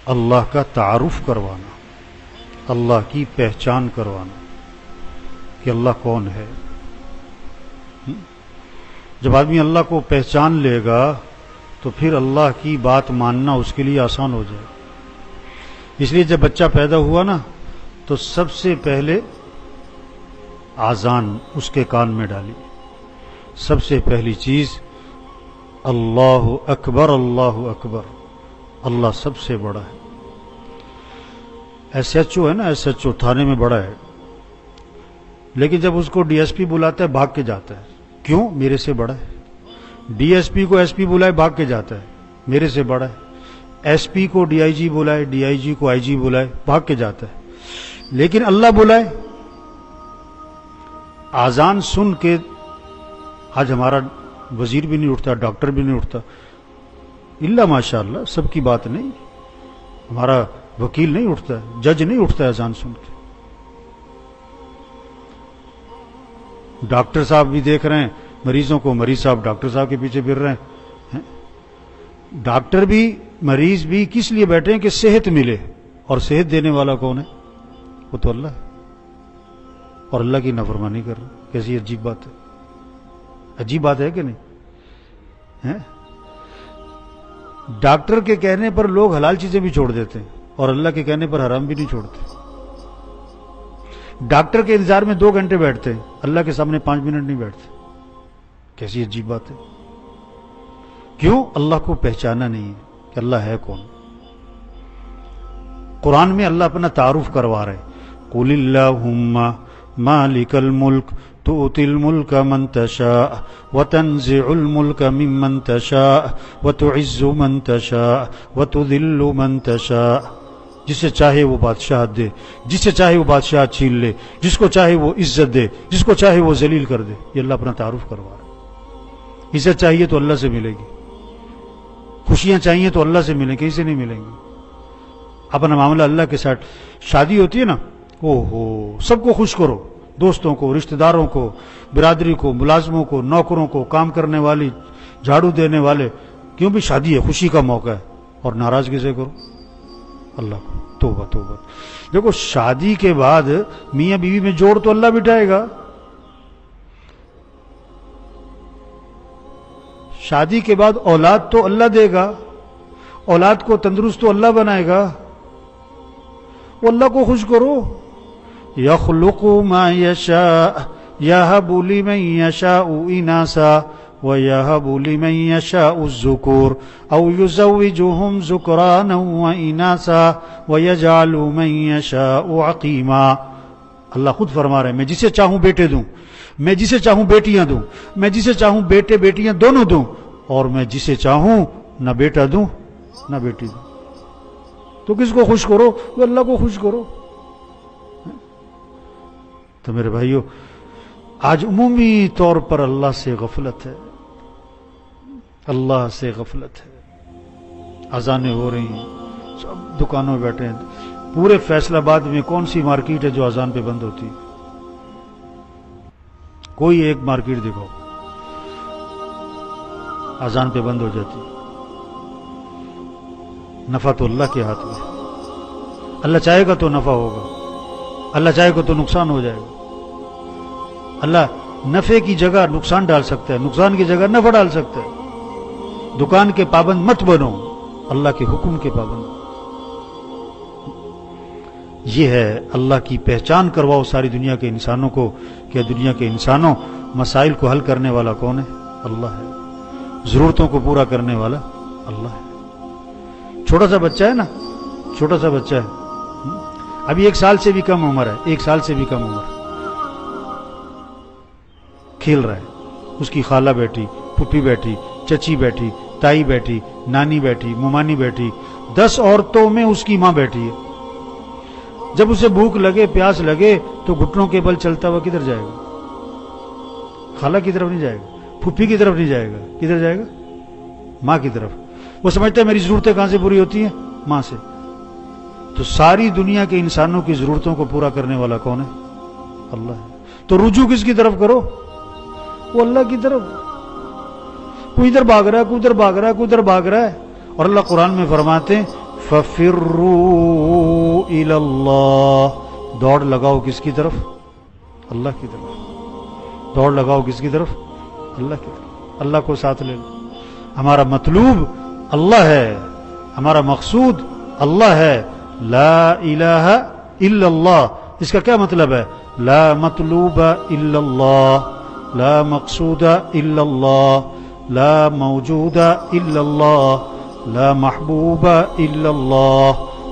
اللہ کا تعارف کروانا، اللہ کی پہچان کروانا کہ اللہ کون ہے۔ جب آدمی اللہ کو پہچان لے گا تو پھر اللہ کی بات ماننا اس کے لیے آسان ہو جائے۔ اس لیے جب بچہ پیدا ہوا نا تو سب سے پہلے اذان اس کے کان میں ڈالی، سب سے پہلی چیز اللہ اکبر، اللہ اکبر، اللہ سب سے بڑا ہے۔ ایس ایچ او ہے نا، ایس ایچ او تھانے میں بڑا ہے، لیکن جب اس کو ڈی ایس پی بلاتا ہے بھاگ کے جاتا ہے، کیوں؟ میرے سے بڑا ہے۔ ڈی ایس پی کو ایس پی بلائے بھاگ کے جاتا ہے، میرے سے بڑا ہے۔ ایس پی کو ڈی آئی جی بلائے، ڈی آئی جی کو آئی جی بلائے، بھاگ کے جاتا ہے۔ لیکن اللہ بلائے، اذان سن کے آج ہمارا وزیر بھی نہیں اٹھتا، ڈاکٹر بھی نہیں اٹھتا، اللہ ماشاء اللہ، سب کی بات نہیں، ہمارا وکیل نہیں اٹھتا، جج نہیں اٹھتا اذان سن کے۔ ڈاکٹر صاحب بھی دیکھ رہے ہیں مریضوں کو، مریض صاحب ڈاکٹر صاحب کے پیچھے پھر رہے ہیں۔ ڈاکٹر بھی مریض بھی کس لیے بیٹھے ہیں؟ کہ صحت ملے، اور صحت دینے والا کون ہے؟ وہ تو اللہ ہے، اور اللہ کی نافرمانی کر رہے ہیں۔ کیسی عجیب بات ہے، عجیب بات ہے کہ نہیں؟ ڈاکٹر کے کہنے پر لوگ حلال چیزیں بھی چھوڑ دیتے ہیں، اور اللہ کے کہنے پر حرام بھی نہیں چھوڑتے۔ ڈاکٹر کے انتظار میں 2 گھنٹے بیٹھتے ہیں، اللہ کے سامنے 5 منٹ نہیں بیٹھتے۔ کیسی عجیب بات ہے۔ کیوں؟ اللہ کو پہچانا نہیں ہے کہ اللہ ہے کون۔ قرآن میں اللہ اپنا تعارف کروا رہے، قُلِ اللَّهُمَّ مَالِكَ الْمُلْكِ تُؤْتِي الْمُلْكَ مَن تَشَاءُ وَتَنزِعُ الْمُلْكَ مِمَّن تَشَاءُ وَتُعِزُّ مَن تَشَاءُ وَتُذِلُّ مَن تَشَاءُ۔ جسے چاہے وہ بادشاہت دے، جسے چاہے وہ بادشاہت چھین لے، جس کو چاہے وہ عزت دے، جس کو چاہے وہ ذلیل کر دے۔ یہ اللہ اپنا تعارف کروا رہا ہے۔ عزت چاہیے تو اللہ سے ملے گی، خوشیاں چاہیے تو اللہ سے ملیں، کہیں سے نہیں ملیں گی۔ اپنا معاملہ اللہ کے ساتھ۔ شادی ہوتی ہے نا، سب کو خوش کرو، دوستوں کو، رشتہ داروں کو، برادری کو، ملازموں کو، نوکروں کو، کام کرنے والی، جھاڑو دینے والے، کیوں بھی شادی ہے، خوشی کا موقع ہے، اور ناراض کسے کرو؟ اللہ کو۔ توبہ توبہ۔ دیکھو شادی کے بعد میاں بیوی میں جوڑ تو اللہ بٹھائے گا، شادی کے بعد اولاد تو اللہ دے گا، اولاد کو تندرست تو اللہ بنائے گا۔ وہ اللہ کو خوش کرو۔ یخلق ما یشاء یہب لمن یشاء اناثا وَيَهَبُ لِمَن يَشَاءُ الذُّكُورَ أَوْ يُزَوِّجُهُمْ ذُكْرَانًا وَإِنَاثًا وَيَجْعَلُ مَن يَشَاءُ عَقِيمًا۔ اللہ خود فرما رہے ہیں میں جسے چاہوں بیٹے دوں، میں جسے چاہوں بیٹیاں دوں، میں جسے چاہوں بیٹے بیٹیاں دونوں دوں، اور میں جسے چاہوں نہ بیٹا دوں نہ بیٹی دوں۔ تو کس کو خوش کرو؟ وہ اللہ کو خوش کرو۔ تو میرے بھائیو، آج عمومی طور پر اللہ سے غفلت ہے، اللہ سے غفلت ہے۔ اذانیں ہو رہی ہیں، سب دکانوں میں بیٹھے ہیں۔ پورے فیصل آباد میں کون سی مارکیٹ ہے جو اذان پہ بند ہوتی؟ کوئی ایک مارکیٹ دکھاؤ اذان پہ بند ہو جاتی۔ نفع تو اللہ کے ہاتھ میں، اللہ چاہے گا تو نفع ہوگا، اللہ چاہے گا تو نقصان ہو جائے گا۔ اللہ نفع کی جگہ نقصان ڈال سکتا ہے، نقصان کی جگہ نفع ڈال سکتا ہے۔ دکان کے پابند مت بنو، اللہ کے حکم کے پابند۔ یہ ہے اللہ کی پہچان کرواؤ ساری دنیا کے انسانوں کو کہ دنیا کے انسانوں، مسائل کو حل کرنے والا کون ہے؟ اللہ ہے۔ ضرورتوں کو پورا کرنے والا اللہ ہے۔ چھوٹا سا بچہ ہے نا، چھوٹا سا بچہ ہے، ابھی 1 سال سے بھی کم عمر ہے، 1 سال سے بھی کم عمر، کھیل رہا ہے، اس کی خالہ بیٹھی، پھپھی بیٹھی، چچی بیٹھی، تائی بیٹھی، نانی بیٹھی، ممانی بیٹھی، 10 عورتوں میں اس کی ماں بیٹھی ہے۔ جب اسے بھوک لگے، پیاس لگے تو گھٹنوں کے بل چلتا ہوا کدھر جائے گا؟ خالہ کی طرف نہیں جائے گا، پھپھی کی طرف نہیں جائے گا، کدھر جائے گا؟ ماں کی طرف۔ وہ سمجھتا ہے میری ضرورتیں کہاں سے پوری ہوتی ہیں؟ ماں سے۔ تو ساری دنیا کے انسانوں کی ضرورتوں کو پورا کرنے والا کون ہے؟ اللہ ہے۔ تو رجوع کس کی طرف کرو؟ وہ اللہ کی طرف۔ کوئی ادھر بھاگ رہا ہے، کوئی ادھر بھاگ رہا ہے، کوئی ادھر بھاگ رہا ہے، اور اللہ قرآن میں فرماتے ہیں ففروا الی اللہ، دوڑ لگاؤ کس کی طرف؟ اللہ کی طرف. دوڑ لگاؤ کس کی طرف؟ اللہ کی طرف. اللہ کو ساتھ لے لو. ہمارا مطلوب اللہ ہے، ہمارا مقصود اللہ ہے. لا الہ الا اللہ، اس کا کیا مطلب ہے؟ لا مطلوب الا اللہ، لا مقصود الا اللہ، لا موجود الا اللہ، لا محبوب الا اللہ.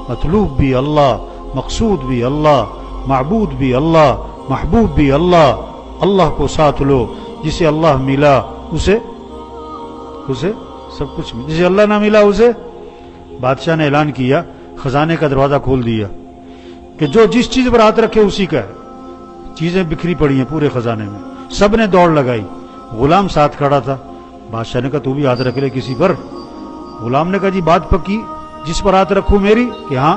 مطلوب بھی اللہ، مقصود بھی اللہ، معبود بھی اللہ، محبوب بھی اللہ. اللہ کو ساتھ لو. جسے اللہ ملا اسے سب کچھ ملا، جسے اللہ نہ ملا اسے. بادشاہ نے اعلان کیا، خزانے کا دروازہ کھول دیا کہ جو جس چیز پر ہاتھ رکھے اسی کا ہے. چیزیں بکھری پڑی ہیں پورے خزانے میں. سب نے دوڑ لگائی. غلام ساتھ کھڑا تھا. بادشاہ نے کہا تو بھی ہاتھ رکھ لے کسی پر. غلام نے کہا جی بات پکی، جس پر ہاتھ رکھوں میری؟ کہ ہاں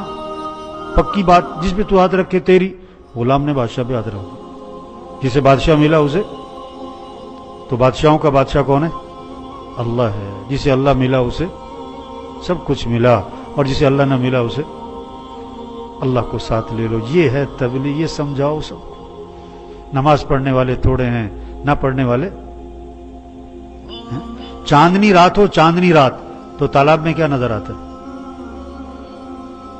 پکی بات، جس پہ تو ہاتھ رکھے تیری. غلام نے بادشاہ پہ ہاتھ رکھا. جسے بادشاہ ملا اسے. تو بادشاہوں کا بادشاہ کون ہے؟ اللہ ہے. جسے اللہ ملا اسے سب کچھ ملا، اور جسے اللہ نہ ملا اسے اللہ کو ساتھ لے لو. یہ ہے تبلیغ. یہ سمجھاؤ سب کو. نماز پڑھنے والے تھوڑے ہیں، نہ پڑھنے والے. چاندنی رات ہو، چاندنی رات، تو تالاب میں کیا نظر آتا ہے؟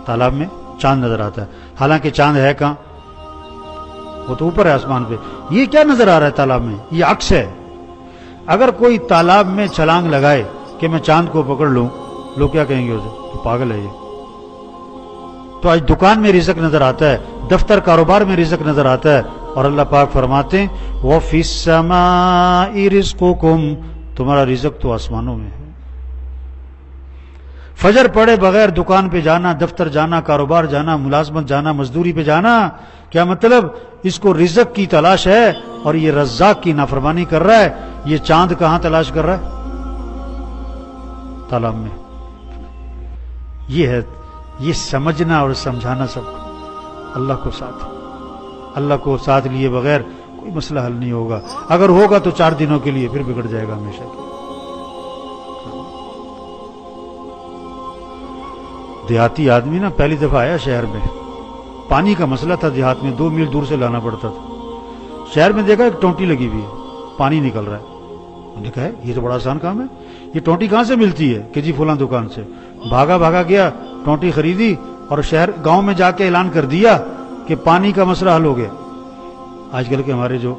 تالاب میں چاند نظر آتا ہے، حالانکہ چاند ہے کہاں؟ وہ تو اوپر ہے آسمان پہ. یہ کیا نظر آ رہا ہے تالاب میں؟ یہ عکس ہے. اگر کوئی تالاب میں چھلانگ لگائے کہ میں چاند کو پکڑ لوں، لوگ کیا کہیں گے اسے؟ تو پاگل ہے یہ. تو آج دکان میں رزق نظر آتا ہے، دفتر کاروبار میں رزق نظر آتا ہے، اور اللہ پاک فرماتے ہیں وَفِي السَّمَاءِ رِزْقُكُمْ، تمہارا رزق تو آسمانوں میں ہے. فجر پڑے بغیر دکان پہ جانا، دفتر جانا، کاروبار جانا، ملازمت جانا، مزدوری پہ جانا، کیا مطلب؟ اس کو رزق کی تلاش ہے اور یہ رزاق کی نافرمانی کر رہا ہے. یہ چاند کہاں تلاش کر رہا ہے؟ تالاب میں. یہ ہے، یہ سمجھنا اور سمجھانا سب کو. اللہ کو ساتھ، اللہ کو ساتھ لیے بغیر کوئی مسئلہ حل نہیں ہوگا. اگر ہوگا تو 4 دنوں کے لیے، پھر بگڑ جائے گا ہمیشہ. دیہاتی آدمی نا پہلی دفعہ آیا شہر میں، پانی کا مسئلہ تھا. دیہات میں 2 میل دور سے لانا پڑتا تھا. شہر میں دیکھا ایک ٹونٹی لگی ہوئی ہے، پانی نکل رہا ہے. انہوں نے کہا یہ تو بڑا آسان کام ہے، یہ ٹونٹی کہاں سے ملتی ہے؟ کہ جی فلاں دکان سے. بھاگا گیا، ٹونٹی خریدی، اور شہر گاؤں میں جا کے اعلان کر دیا کہ پانی کا مسئلہ حل ہو گیا. آج کل کے ہمارے جو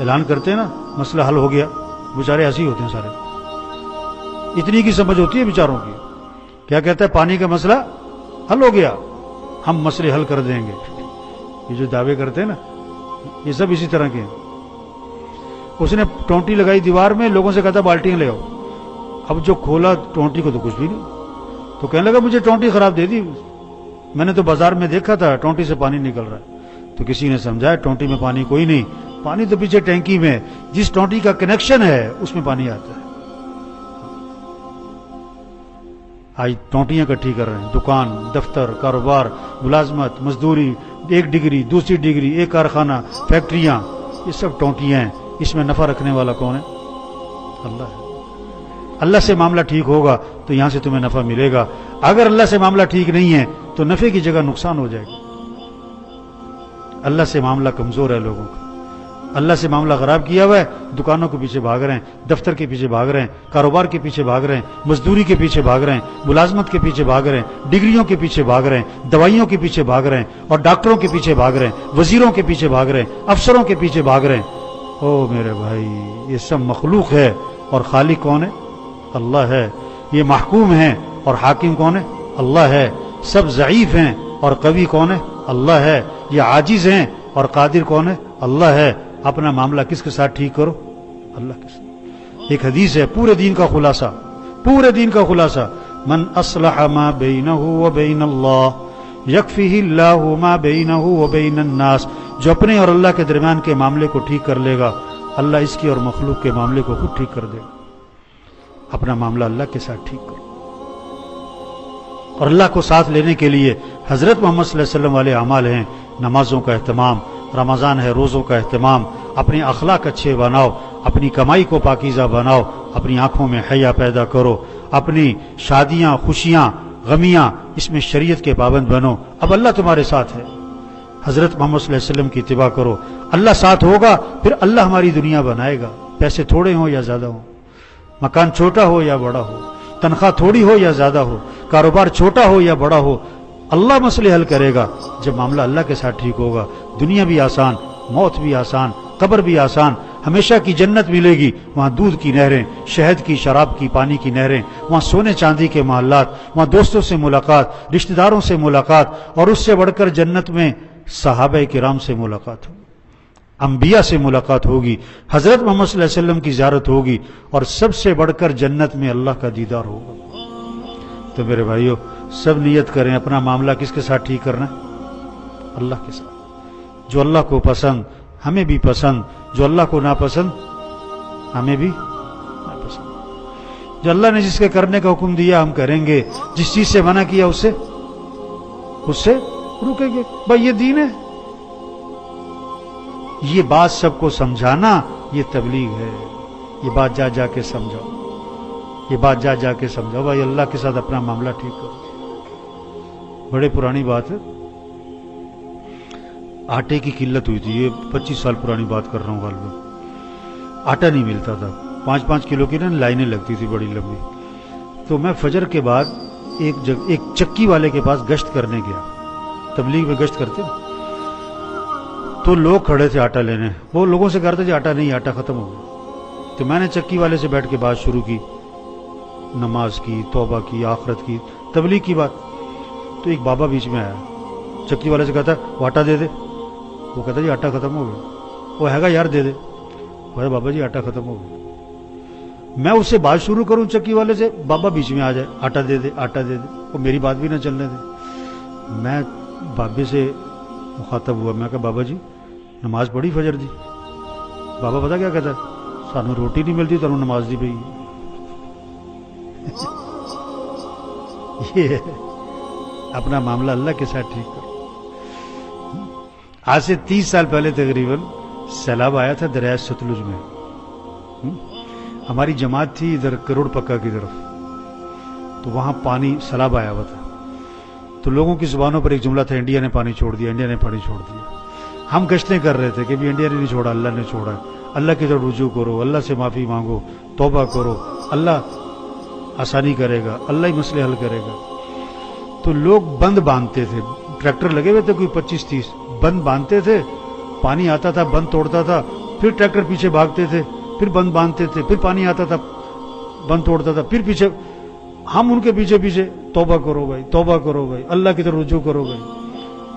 اعلان کرتے ہیں نا مسئلہ حل ہو گیا، بیچارے ہنسی ہوتے ہیں سارے. اتنی کی سمجھ ہوتی ہے بیچاروں کی. کیا کہتا ہے؟ پانی کا مسئلہ حل ہو گیا، ہم مسئلے حل کر دیں گے. یہ جو دعوے کرتے ہیں نا، یہ سب اسی طرح کے ہیں. اس نے ٹونٹی لگائی دیوار میں، لوگوں سے کہتا بالٹیاں لے آؤ. اب جو کھولا ٹونٹی کو تو کچھ بھی نہیں. تو کہنے لگا مجھے ٹونٹی خراب دے دی، میں نے تو بازار میں دیکھا تھا ٹونٹی سے پانی نکل رہا ہے. تو کسی نے سمجھایا ٹونٹی میں پانی کوئی نہیں، پانی تو پیچھے ٹینکی میں، جس ٹونٹی کا کنیکشن ہے اس میں پانی آتا ہے. آج ٹونٹیاں اکٹھی کر رہے ہیں. دکان، دفتر، کاروبار، ملازمت، مزدوری، 1 ڈگری، 2 ڈگری، 1 کارخانہ، فیکٹریاں، یہ سب ٹونٹیاں ہیں. اس میں نفع رکھنے والا کون ہے؟ اللہ ہے. اللہ سے معاملہ ٹھیک ہوگا تو یہاں سے تمہیں نفع ملے گا. اگر اللہ سے معاملہ ٹھیک نہیں ہے تو نفع کی جگہ نقصان ہو جائے گا. اللہ سے معاملہ کمزور ہے لوگوں کا. اللہ سے معاملہ خراب کیا ہوا ہے، دکانوں کے پیچھے بھاگ رہے ہیں، دفتر کے پیچھے بھاگ رہے ہیں، کاروبار کے پیچھے بھاگ رہے ہیں، مزدوری کے پیچھے بھاگ رہے ہیں، ملازمت کے پیچھے بھاگ رہے ہیں، ڈگریوں کے پیچھے بھاگ رہے ہیں، دوائیوں کے پیچھے بھاگ رہے ہیں، اور ڈاکٹروں کے پیچھے بھاگ رہے ہیں، وزیروں کے پیچھے بھاگ رہے ہیں، افسروں کے پیچھے بھاگ رہے ہیں. او میرے بھائی، یہ سب مخلوق ہے، اور خالق کون ہے؟ اللہ ہے. یہ محکوم ہیں اور حاکم کون ہے؟ اللہ ہے. سب ضعیف ہیں اور قوی کون ہے؟ اللہ ہے. یہ عاجز ہیں اور قادر کون ہے؟ اللہ ہے. اپنا معاملہ کس کے ساتھ ٹھیک کرو؟ اللہ کے ساتھ. ایک حدیث ہے، پورے دین کا خلاصہ، پورے دین کا خلاصہ. من اصلح ما بینہ وبین اللہ یکفیہ اللہ ما بینہ وبین الناس. جو اپنے اور اللہ کے درمیان کے معاملے کو ٹھیک کر لے گا، اللہ اس کی اور مخلوق کے معاملے کو خود ٹھیک کر دے گا. اپنا معاملہ اللہ کے ساتھ ٹھیک کرو. اور اللہ کو ساتھ لینے کے لیے حضرت محمد صلی اللہ علیہ وسلم والے اعمال ہیں. نمازوں کا اہتمام، رمضان ہے روزوں کا اہتمام، اپنے اخلاق اچھے بناؤ، اپنی کمائی کو پاکیزہ بناؤ، اپنی آنکھوں میں حیا پیدا کرو، اپنی شادیاں، خوشیاں، غمیاں، اس میں شریعت کے پابند بنو، اب اللہ تمہارے ساتھ ہے۔ حضرت محمد صلی اللہ علیہ وسلم کی اتباع کرو، اللہ ساتھ ہوگا، پھر اللہ ہماری دنیا بنائے گا، پیسے تھوڑے ہوں یا زیادہ ہوں، مکان چھوٹا ہو یا بڑا ہو، تنخواہ تھوڑی ہو یا زیادہ ہو، کاروبار چھوٹا ہو یا بڑا ہو، اللہ مسئلے حل کرے گا۔ جب معاملہ اللہ کے ساتھ ٹھیک ہوگا، دنیا بھی آسان، موت بھی آسان، قبر بھی آسان، ہمیشہ کی جنت ملے گی، وہاں دودھ کی نہریں، شہد کی، شراب کی، پانی کی نہریں، وہاں سونے چاندی کے محلات، وہاں دوستوں سے ملاقات، رشتہ داروں سے ملاقات، اور اس سے بڑھ کر جنت میں صحابہ کرام سے ملاقات ہوگی، انبیاء سے ملاقات ہوگی، حضرت محمد صلی اللہ علیہ وسلم کی زیارت ہوگی، اور سب سے بڑھ کر جنت میں اللہ کا دیدار ہوگا۔ تو میرے بھائیو، سب نیت کریں اپنا معاملہ کس کے ساتھ ٹھیک کرنا ہے؟ اللہ کے ساتھ۔ جو اللہ کو پسند ہمیں بھی پسند، جو اللہ کو ناپسند ہمیں بھی ناپسند۔ جو اللہ نے جس کے کرنے کا حکم دیا ہم کریں گے، جس چیز سے منع کیا اس سے رکیں گے۔ بھائی یہ دین ہے، یہ بات سب کو سمجھانا یہ تبلیغ ہے۔ یہ بات جا جا کے سمجھاؤ، یہ بات جا جا کے سمجھاؤ، بھائی اللہ کے ساتھ اپنا معاملہ ٹھیک کرو۔ بڑے پرانی بات ہے، آٹے کی قلت ہوئی تھی، یہ 25 سال پرانی بات کر رہا ہوں غالباً۔ آٹا نہیں ملتا تھا، 5-5 کلو کی نا لائنیں لگتی تھی بڑی لمبی۔ تو میں فجر کے بعد ایک چکی والے کے پاس گشت کرنے گیا، تبلیغ میں گشت کرتے، تو لوگ کھڑے تھے آٹا لینے، وہ لوگوں سے کہتے تھے آٹا نہیں، آٹا ختم ہو گیا۔ تو میں نے چکی والے سے بیٹھ کے بات شروع کی، نماز کی، توبہ کی، آخرت کی، تبلیغ کی بات۔ تو ایک بابا بیچ میں آیا، چکی والے سے کہتا وہ آٹا دے دے، وہ کہتا جی آٹا ختم ہو گیا، وہ ہے گا یار دے دے، وہ بابا جی آٹا ختم ہو گیا۔ میں اس سے بات شروع کروں چکی والے سے، بابا بیچ میں آ جائے، آٹا دے دے، آٹا دے دے، وہ میری بات بھی نہ چلنے دے۔ میں بابے سے مخاطب ہوا، میں کہا بابا جی نماز پڑھی فجر دی؟ بابا پتا کیا کہتا ہے، سانو روٹی نہیں ملتی تو نماز دی پئی۔ یہ اپنا معاملہ اللہ کے ساتھ ٹھیک کرو۔ آج سے 30 سال پہلے تقریباً سیلاب آیا تھا دریائے ستلج میں، ہماری جماعت تھی ادھر کروڑ پکا کی طرف، تو وہاں پانی سیلاب آیا ہوا تھا، تو لوگوں کی زبانوں پر ایک جملہ تھا، انڈیا نے پانی چھوڑ دیا، انڈیا نے پانی چھوڑ دیا۔ ہم گشتیں کر رہے تھے کہ بھی انڈیا نے نہیں چھوڑا، اللہ نے چھوڑا ہے، اللہ کی طرف رجوع کرو، اللہ سے معافی مانگو، توبہ کرو، اللہ آسانی کرے گا، اللہ ہی مسئلے حل کرے گا۔ تو لوگ بند باندھتے تھے، ٹریکٹر لگے ہوئے تھے کوئی 25-30، بند باندھتے تھے، پانی آتا تھا بند توڑتا تھا، پھر ٹریکٹر پیچھے بھاگتے تھے، پھر بند باندھتے تھے، پھر پانی آتا تھا بند توڑتا تھا، پھر پیچھے، ہم ان کے پیچھے پیچھے توبہ کرو بھائی، توبہ کرو بھائی، اللہ کی طرف رجوع کرو بھائی۔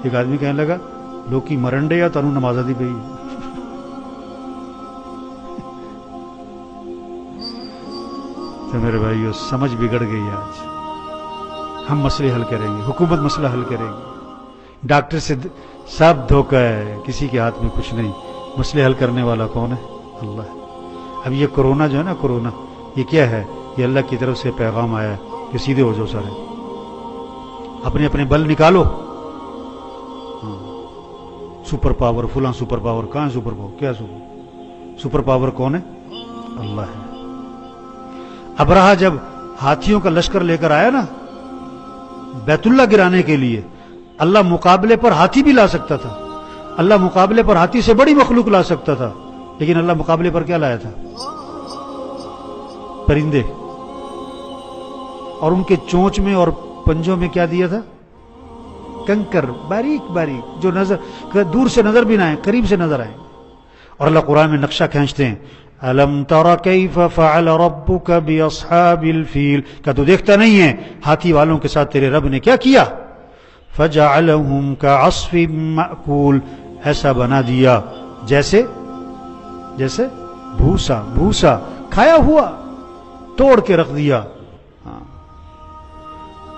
ایک آدمی کہنے لگا لوگ کی مرنڈے یا تنو نمازہ دی پئی۔ تو میرے بھائیو سمجھ بگڑ گئی آج، ہم مسئلے حل کریں گے، حکومت مسئلہ حل کرے گی، ڈاکٹر سے سب دھوکہ ہے، کسی کے ہاتھ میں کچھ نہیں، مسئلے حل کرنے والا کون ہے؟ اللہ ہے۔ اب یہ کرونا جو ہے نا، کرونا یہ کیا ہے؟ یہ اللہ کی طرف سے پیغام آیا ہے کہ سیدھے ہو جاؤ سارے، اپنے اپنے بل نکالو۔ سپر پاور، فلاں سپر پاور، کہاں ہے سپر پاور؟ کیا سپر پاور کون ہے؟ اللہ ہے۔ ابرہا جب ہاتھیوں کا لشکر لے کر آیا نا بیت اللہ گرانے کے لیے، اللہ مقابلے پر ہاتھی بھی لا سکتا تھا، اللہ مقابلے پر ہاتھی سے بڑی مخلوق لا سکتا تھا، لیکن اللہ مقابلے پر کیا لایا تھا؟ پرندے، اور ان کے چونچ میں اور پنجوں میں کیا دیا تھا؟ کنکر، باریک باریک، جو نظر دور سے نظر بھی نہ آئے، قریب سے نظر آئے۔ اور اللہ قرآن میں نقشہ کھینچتے ہیں، الم تر کیف فعل ربک باصحاب الفیل، کیا تو دیکھتا نہیں ہے ہاتھی والوں کے ساتھ تیرے رب نے کیا کیا؟ فجعلہم کعصف مأکول، ایسا بنا دیا جیسے بھوسا کھایا ہوا، توڑ کے رکھ دیا۔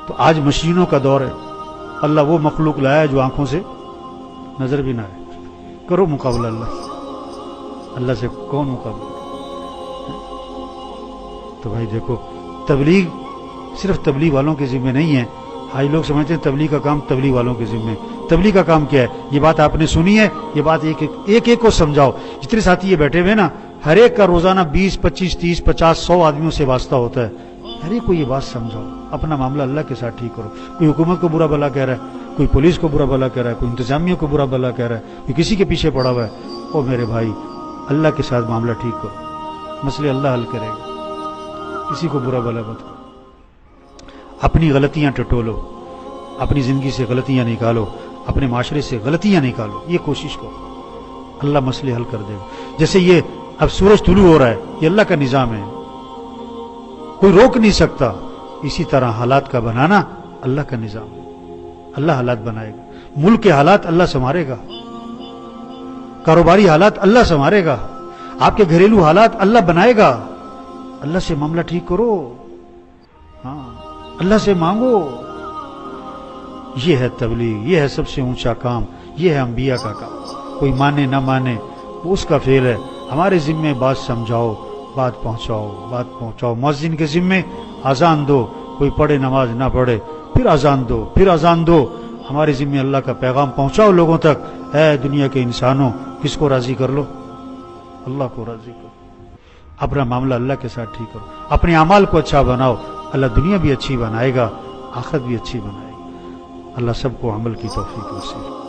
تو آج مشینوں کا دور ہے، اللہ وہ مخلوق لایا جو آنکھوں سے نظر بھی نہ آئے۔ کرو مقابلہ اللہ سے کون مقابلہ؟ تو بھائی دیکھو، تبلیغ صرف تبلیغ والوں کے ذمہ نہیں ہے۔ آج لوگ سمجھتے ہیں تبلیغ کا کام تبلیغ والوں کے ذمہ ہے۔ تبلیغ کا کام کیا ہے؟ یہ بات آپ نے سنی ہے، یہ بات ایک ایک کو سمجھاؤ۔ جتنے ساتھی یہ بیٹھے ہوئے نا، ہر ایک کا روزانہ 20 25 30 50 100 آدمیوں سے واسطہ ہوتا ہے، ہر ایک کو یہ بات سمجھاؤ۔ اپنا معاملہ اللہ کے ساتھ ٹھیک کرو. کوئی حکومت کو برا بھلا کہہ رہا ہے, کوئی پولیس کو برا بھلا کہہ رہا ہے, کوئی انتظامیہ کو برا بھلا کہہ رہا ہے, کوئی کسی کے پیچھے پڑا ہوا ہے, او میرے بھائی اللہ کے ساتھ معاملہ ٹھیک کرو, مسئلے اللہ حل کرے گا. کسی کو برا بھلا مت کرو, اپنی غلطیاں ٹٹولو, اپنی زندگی سے غلطیاں نکالو, اپنے معاشرے سے غلطیاں نکالو, یہ کوشش کرو, اللہ مسئلے حل کر دے گا. جیسے یہ اب سورج طلوع ہو رہا ہے, یہ اللہ کا نظام ہے, کوئی روک نہیں سکتا. اسی طرح حالات کا بنانا اللہ کا نظام ہے, اللہ حالات بنائے گا. ملک کے حالات اللہ سنوارے گا, کاروباری حالات اللہ سنوارے گا, آپ کے گھریلو حالات اللہ بنائے گا. اللہ سے معاملہ ٹھیک کرو, ہاں اللہ سے مانگو. یہ ہے تبلیغ, یہ ہے سب سے اونچا کام, یہ ہے انبیاء کا کام. کوئی مانے نہ مانے وہ اس کا فعل ہے, ہمارے ذمے بات سمجھاؤ, بات پہنچاؤ. مؤذن کے ذمے اذان دو, کوئی پڑھے نماز نہ پڑھے پھر اذان دو. ہمارے ذمے اللہ کا پیغام پہنچاؤ لوگوں تک. اے دنیا کے انسانوں, کس کو راضی کر لو؟ اللہ کو راضی کرو. اپنا معاملہ اللہ کے ساتھ ٹھیک کرو, اپنے اعمال کو اچھا بناؤ, اللہ دنیا بھی اچھی بنائے گا, آخرت بھی اچھی بنائے گا. اللہ سب کو عمل کی توفیق نصیب.